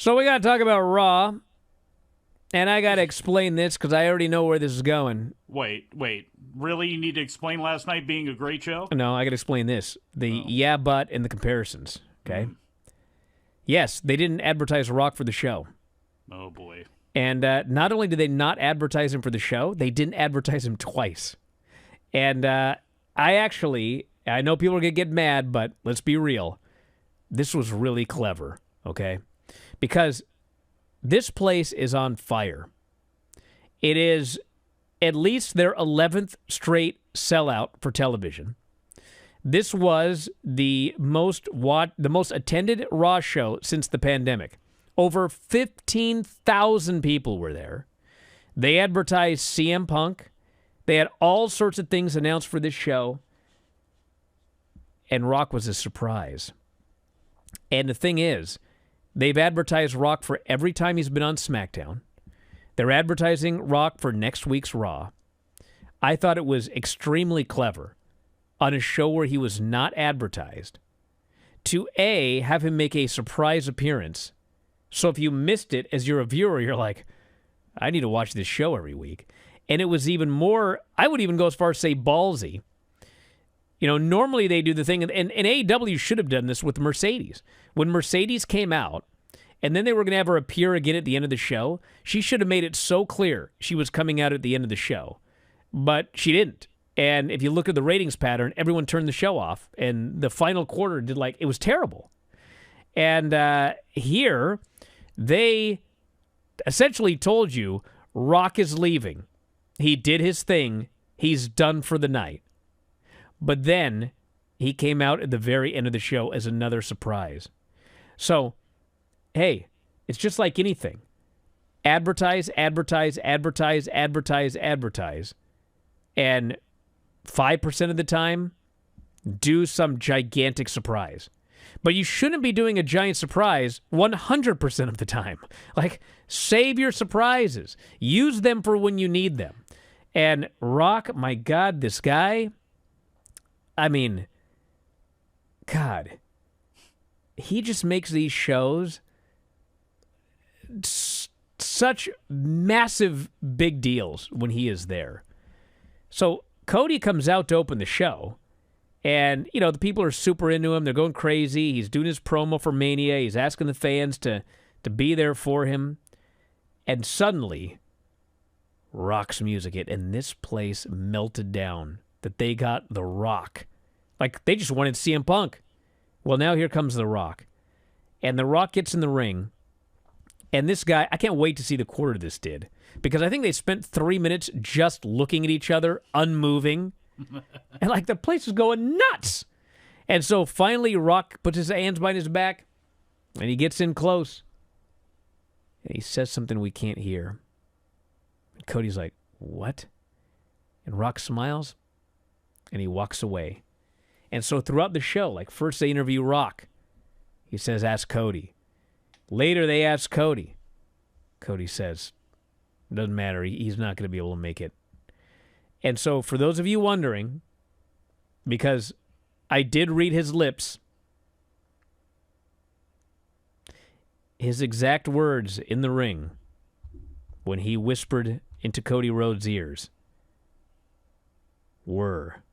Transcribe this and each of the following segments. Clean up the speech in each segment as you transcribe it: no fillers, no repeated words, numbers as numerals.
So we got to talk about Raw, and I got to explain this because I already know where this is going. Wait. Really? You need to explain last night being a great show? No, I got to explain this. The yeah, but, and the comparisons, okay? Yes, they didn't advertise Rock for the show. Oh, boy. And not only did they not advertise him for the show, they didn't advertise him twice. And I know people are going to get mad, but let's be real. This was really clever, okay? Because this place is on fire. It is at least their 11th straight sellout for television. This was the most attended Raw show since the pandemic. Over 15,000 people were there. They advertised CM Punk. They had all sorts of things announced for this show. And Rock was a surprise. And the thing is, they've advertised Rock for every time he's been on SmackDown. They're advertising Rock for next week's Raw. I thought it was extremely clever on a show where he was not advertised to A, have him make a surprise appearance. So if you missed it as you're a viewer, you're like, I need to watch this show every week. And it was even more, I would even go as far as say ballsy. You know, normally they do the thing, and AEW should have done this with Mercedes. When Mercedes came out, and then they were going to have her appear again at the end of the show, she should have made it so clear she was coming out at the end of the show. But she didn't. And if you look at the ratings pattern, everyone turned the show off, and the final quarter it was terrible. And here, they essentially told you, Rock is leaving. He did his thing. He's done for the night. But then he came out at the very end of the show as another surprise. So, hey, it's just like anything. Advertise, advertise, advertise, advertise, advertise. And 5% of the time, do some gigantic surprise. But you shouldn't be doing a giant surprise 100% of the time. Like, save your surprises. Use them for when you need them. And Rock, my God, this guy, I mean, God, he just makes these shows such massive big deals when he is there. So Cody comes out to open the show, and, you know, the people are super into him. They're going crazy. He's doing his promo for Mania. He's asking the fans to be there for him. And suddenly, Rock's music hit, and this place melted down that they got The Rock. Like, they just wanted CM Punk. Well, now here comes The Rock. And The Rock gets in the ring, and this guy, I can't wait to see the quarter this did, because I think they spent 3 minutes just looking at each other, unmoving, and like the place was going nuts. And so finally Rock puts his hands behind his back, and he gets in close, and he says something we can't hear. And Cody's like, what? And Rock smiles, and he walks away. And so throughout the show, like first they interview Rock. He says, ask Cody. Later they ask Cody. Cody says, doesn't matter. He's not going to be able to make it. And so for those of you wondering, because I did read his lips, his exact words in the ring when he whispered into Cody Rhodes' ears were...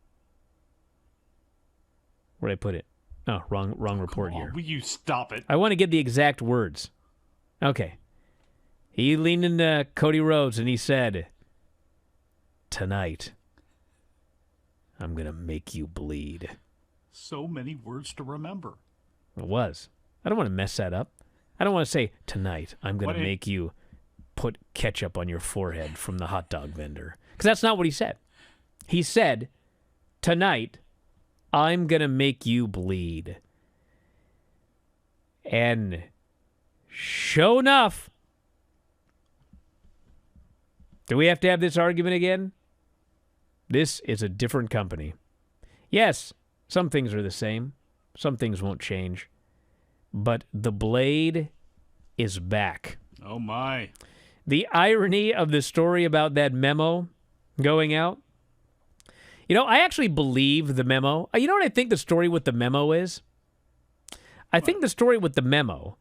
Where'd I put it? Oh, wrong report here. Will you stop it? I want to get the exact words. Okay. He leaned into Cody Rhodes and he said, tonight, I'm going to make you bleed. So many words to remember. It was. I don't want to mess that up. I don't want to say, tonight, I'm going to make you put ketchup on your forehead from the hot dog vendor. Because that's not what he said. He said, tonight, I'm going to make you bleed. And sure enough, do we have to have this argument again? This is a different company. Yes, some things are the same. Some things won't change. But the blade is back. Oh, my. The irony of the story about that memo going out. You know, I actually believe the memo. You know what I think the story with the memo is? I think the story with the memo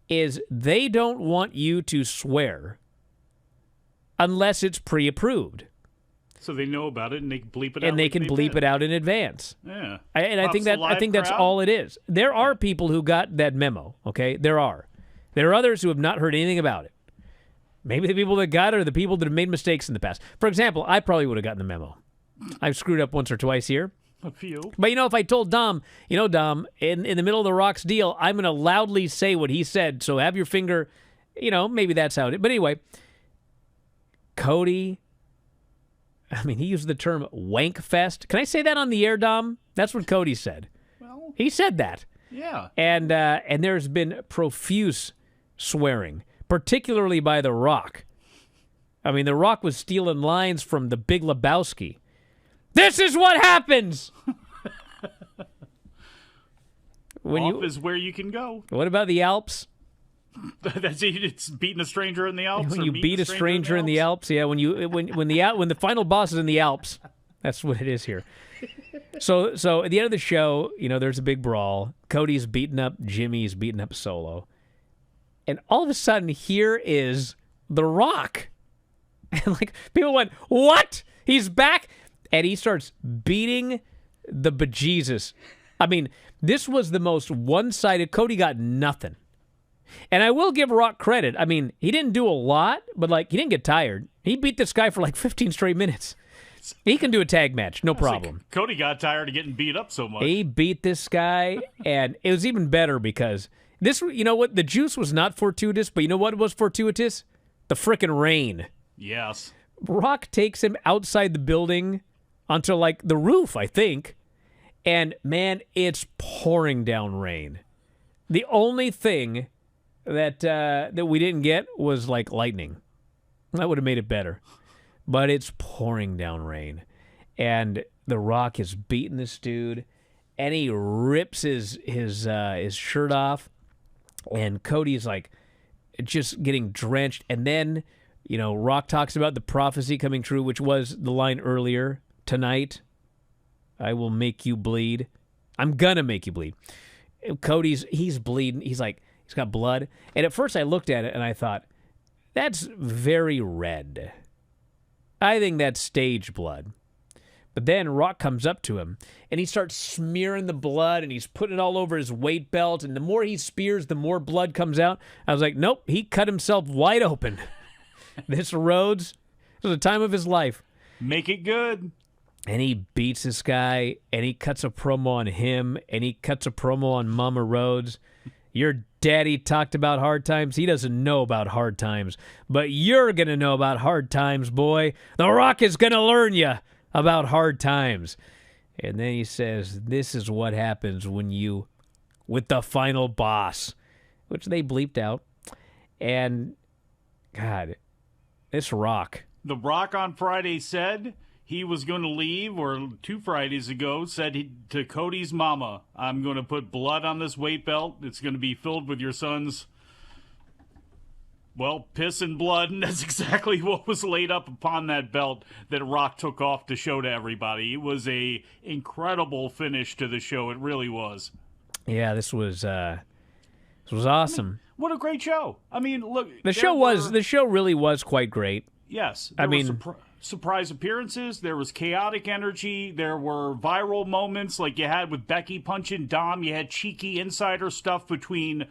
is they don't want you to swear unless it's pre-approved. So they know about it and they can bleep it out. And they can bleep it out in advance. Yeah. I think that's all it is. There are people who got that memo, okay? There are. There are others who have not heard anything about it. Maybe the people that got it are the people that have made mistakes in the past. For example, I probably would have gotten the memo. I've screwed up once or twice here. A few. But, if I told Dom, Dom, in the middle of the Rock's deal, I'm going to loudly say what he said, so have your finger, maybe that's how it is. But anyway, Cody, he used the term wank fest. Can I say that on the air, Dom? That's what Cody said. Well, he said that. Yeah. And there's been profuse swearing, particularly by The Rock. The Rock was stealing lines from The Big Lebowski. This is what happens! Off is where you can go. What about the Alps? That's it. It's beating a stranger in the Alps. When you beat a stranger in the Alps, yeah. When the final boss is in the Alps, that's what it is here. So at the end of the show, there's a big brawl. Cody's beating up Jimmy's beating up Solo, and all of a sudden, here is The Rock, and people went, "What? He's back!" And he starts beating the bejesus. This was the most one-sided. Cody got nothing. And I will give Rock credit. He didn't do a lot, but, he didn't get tired. He beat this guy for, 15 straight minutes. He can do a tag match, no problem. Cody got tired of getting beat up so much. He beat this guy, and it was even better because this, what? The juice was not fortuitous, but you know what was fortuitous? The frickin' rain. Yes. Rock takes him outside the building onto, the roof, I think. And, man, it's pouring down rain. The only thing that we didn't get was, lightning. That would have made it better. But it's pouring down rain. And The Rock is beating this dude. And he rips his shirt off. And Cody's, just getting drenched. And then, Rock talks about the prophecy coming true, which was the line earlier. Tonight, I will make you bleed. I'm gonna make you bleed. He's bleeding. He's got blood. And at first I looked at it and I thought, that's very red. I think that's stage blood. But then Rock comes up to him and he starts smearing the blood and he's putting it all over his weight belt. And the more he spears, the more blood comes out. I was like, nope, he cut himself wide open. This was the time of his life. Make it good. And he beats this guy, and he cuts a promo on him, and he cuts a promo on Mama Rhodes. Your daddy talked about hard times. He doesn't know about hard times, but you're going to know about hard times, boy. The Rock is going to learn you about hard times. And then he says, this is what happens with the final boss, which they bleeped out. And, God, this Rock. The Rock on Friday said he was going to leave, or 2 Fridays ago, said to Cody's mama, I'm going to put blood on this weight belt. It's going to be filled with your son's, piss and blood. And that's exactly what was laid up upon that belt that Rock took off to show to everybody. It was a incredible finish to the show. It really was. Yeah, this was awesome. What a great show. Look. The show really was quite great. Yes. Surprise appearances. There was chaotic energy. There were viral moments like you had with Becky punching Dom. You had cheeky insider stuff between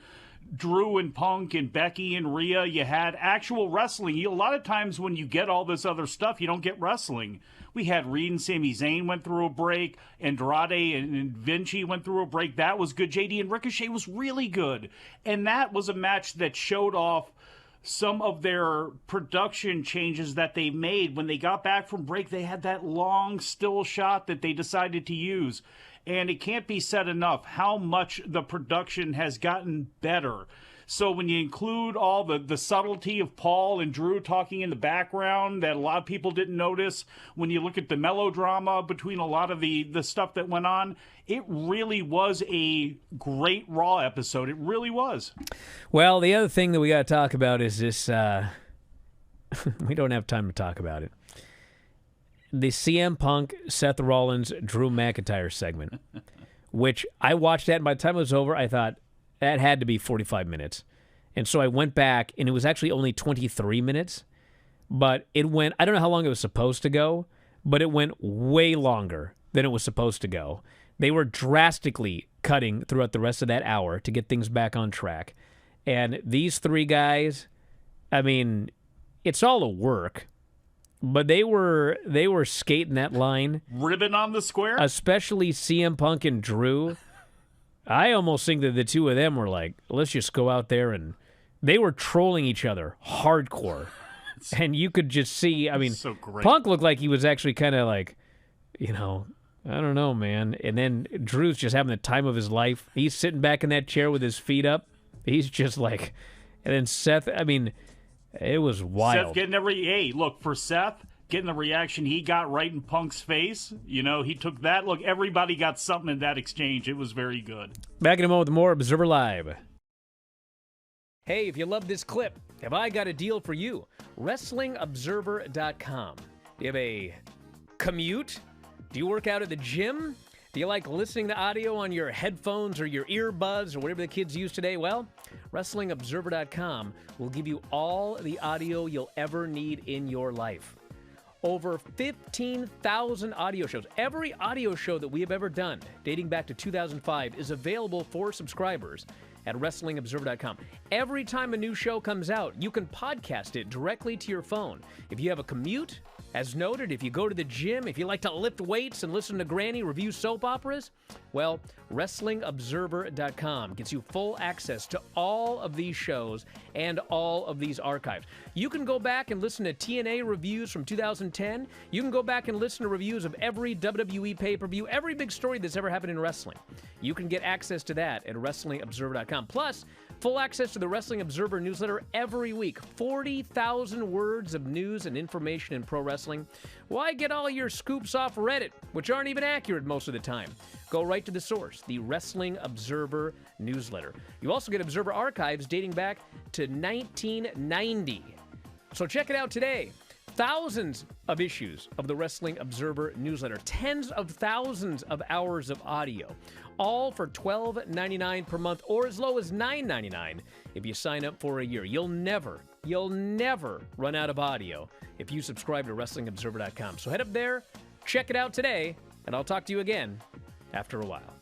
Drew and Punk and Becky and Rhea. You had actual wrestling. A lot of times when you get all this other stuff, you don't get wrestling. We had Reed and Sami Zayn went through a break. Andrade and Vinci went through a break. That was good. JD and Ricochet was really good. And that was a match that showed off some of their production changes that they made. When they got back from break, they had that long still shot that they decided to use. And it can't be said enough how much the production has gotten better. So when you include all the subtlety of Paul and Drew talking in the background that a lot of people didn't notice, when you look at the melodrama between a lot of the stuff that went on, it really was a great Raw episode. It really was. Well, the other thing that we got to talk about is this. We don't have time to talk about it. The CM Punk, Seth Rollins, Drew McIntyre segment, which I watched that, and by the time it was over, I thought, that had to be 45 minutes. And so I went back, and it was actually only 23 minutes. But it went, I don't know how long it was supposed to go, but it went way longer than it was supposed to go. They were drastically cutting throughout the rest of that hour to get things back on track. And these three guys, I mean, it's all a work, but they were skating that line. Ribbon on the square? Especially CM Punk and Drew. I almost think that the two of them were like, let's just go out there, and they were trolling each other hardcore. And you could just see, I mean, so great. Punk looked like he was actually kind of like, you know, I don't know, man. And then Drew's just having the time of his life. He's sitting back in that chair with his feet up. He's just like, and then Seth, I mean, it was wild. Seth getting hey, look, for Seth, getting the reaction he got right in Punk's face, you know, he took that. Look, everybody got something in that exchange. It was very good. Back in a moment with more Observer Live. Hey, if you love this clip, have I got a deal for you? WrestlingObserver.com. Do you have a commute? Do you work out at the gym? Do you like listening to audio on your headphones or your earbuds or whatever the kids use today? Well, WrestlingObserver.com will give you all the audio you'll ever need in your life. Over 15,000 audio shows. Every audio show that we have ever done, dating back to 2005, is available for subscribers at WrestlingObserver.com. Every time a new show comes out, you can podcast it directly to your phone. If you have a commute, as noted, if you go to the gym, if you like to lift weights and listen to Granny review soap operas, well, WrestlingObserver.com gets you full access to all of these shows and all of these archives. You can go back and listen to TNA reviews from 2010. You can go back and listen to reviews of every WWE pay-per-view, every big story that's ever happened in wrestling. You can get access to that at WrestlingObserver.com. Plus, full access to the Wrestling Observer newsletter every week. 40,000 words of news and information in pro wrestling. Why get all your scoops off Reddit, which aren't even accurate most of the time? Go right to the source, the Wrestling Observer newsletter. You also get Observer archives dating back to 1990. So check it out today. Thousands of issues of the Wrestling Observer newsletter. Tens of thousands of hours of audio. All for $12.99 per month or as low as $9.99 if you sign up for a year. You'll never run out of audio if you subscribe to WrestlingObserver.com. So head up there, check it out today, and I'll talk to you again after a while.